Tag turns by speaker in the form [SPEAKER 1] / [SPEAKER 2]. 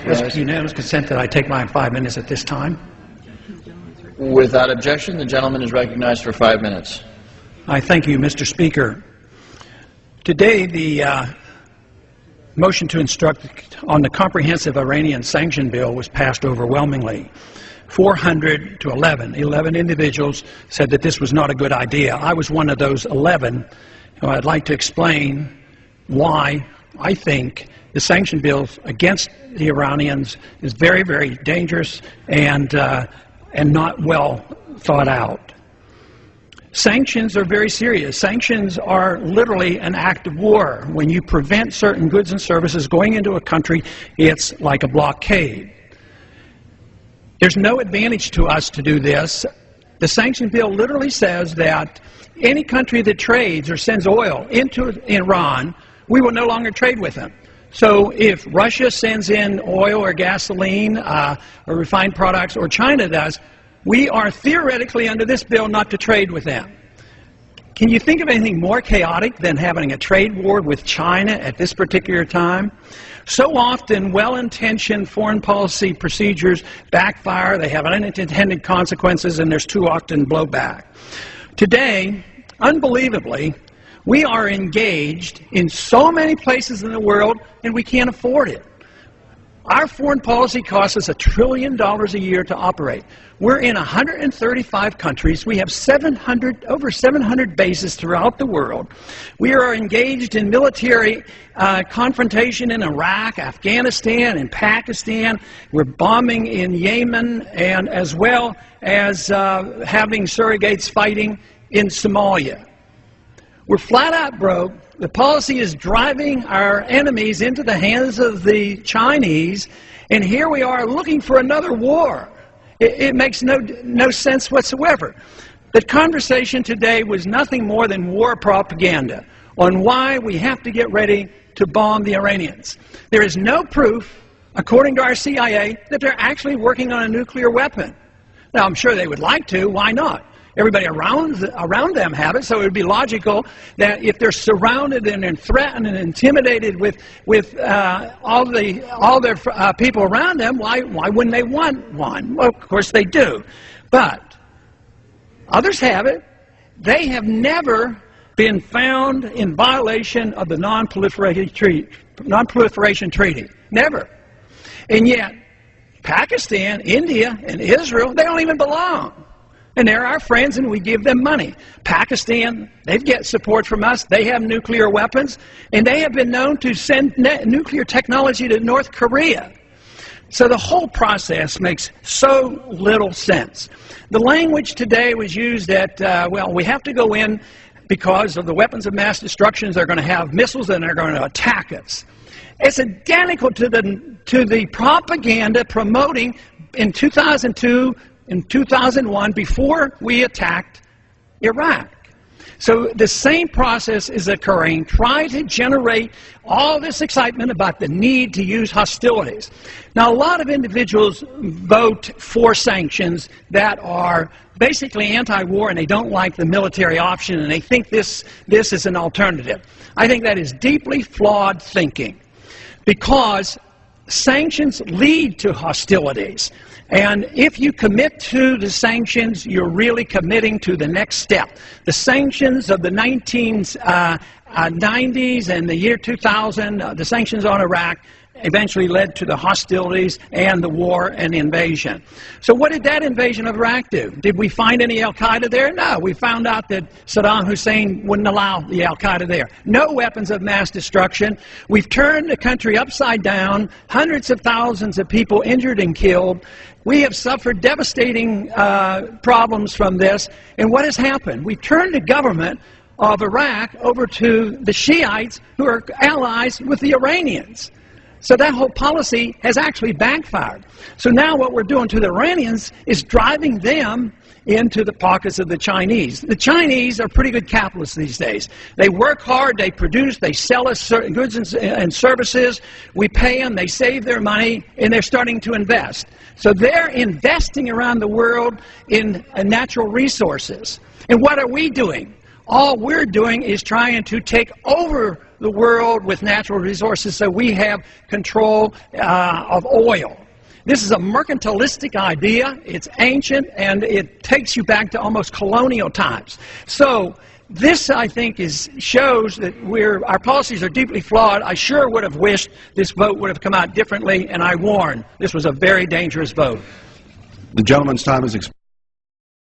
[SPEAKER 1] With unanimous consent that I take my 5 minutes at this time.
[SPEAKER 2] Without objection, the gentleman is recognized for 5 minutes.
[SPEAKER 1] I thank you, Mr. Speaker. Today, the motion to instruct on the comprehensive Iranian sanction bill was passed overwhelmingly. 400 to 11. 11 individuals said that this was not a good idea. I was one of those 11. I'd like to explain why I think the sanction bills against the Iranians is very, very dangerous and not well thought out. Sanctions are very serious. Sanctions are literally an act of war. When you prevent certain goods and services going into a country, it's like a blockade. There's no advantage to us to do this. The sanction bill literally says that any country that trades or sends oil into Iran, we will no longer trade with them. So if Russia sends in oil or gasoline or refined products, or China does, we are theoretically under this bill not to trade with them. Can you think of anything more chaotic than having a trade war with China at this particular time? So often, well-intentioned foreign policy procedures backfire, they have unintended consequences, and there's too often blowback. Today, unbelievably, we are engaged in so many places in the world, and we can't afford it. Our foreign policy costs us $1 trillion a year to operate. We're in 135 countries. We have over 700 bases throughout the world. We are engaged in military confrontation in Iraq, Afghanistan, and Pakistan. We're bombing in Yemen, and as well as having surrogates fighting in Somalia. We're flat out broke. The policy is driving our enemies into the hands of the Chinese, and here we are looking for another war. It makes no sense whatsoever. The conversation today was nothing more than war propaganda on why we have to get ready to bomb the Iranians. There is no proof, according to our CIA, that they're actually working on a nuclear weapon. Now, I'm sure they would like to. Why not? Everybody around them have it, so it would be logical that if they're surrounded and threatened and intimidated with all their people around them, why wouldn't they want one? Well, of course they do. But others have it. They have never been found in violation of the Non-Proliferation Treaty. Never. And yet, Pakistan, India, and Israel, they don't even belong. And they're our friends, and we give them money. Pakistan, they get support from us. They have nuclear weapons, and they have been known to send nuclear technology to North Korea. So the whole process makes so little sense. The language today was used that, well, we have to go in because of the weapons of mass destruction. They're going to have missiles, and they're going to attack us. It's identical to the propaganda promoting in 2002, in 2001, before we attacked Iraq. So the same process is occurring. Try to generate all this excitement about the need to use hostilities. Now, a lot of individuals vote for sanctions that are basically anti-war, and they don't like the military option, and they think this is an alternative. I think that is deeply flawed thinking, because sanctions lead to hostilities. And if you commit to the sanctions, you're really committing to the next step. The sanctions of the 1990s and the year 2000, the sanctions on Iraq, eventually led to the hostilities and the war and the invasion. So what did that invasion of Iraq do? Did we find any Al-Qaeda there? No. We found out that Saddam Hussein wouldn't allow the Al-Qaeda there. No weapons of mass destruction. We've turned the country upside down, hundreds of thousands of people injured and killed. We have suffered devastating problems from this. And what has happened? We've turned the government of Iraq over to the Shiites, who are allies with the Iranians. So that whole policy has actually backfired. So now what we're doing to the Iranians is driving them into the pockets of the Chinese. The Chinese are pretty good capitalists these days. They work hard, they produce, they sell us certain goods and services, we pay them, they save their money, and they're starting to invest. So they're investing around the world in natural resources. And what are we doing? All we're doing is trying to take over the world with natural resources so we have control of oil. This is a mercantilistic idea. It's ancient, and it takes you back to almost colonial times. So this, I think, shows that our policies are deeply flawed. I sure would have wished this vote would have come out differently, and I warn, this was a very dangerous vote.
[SPEAKER 3] The gentleman's time has expired.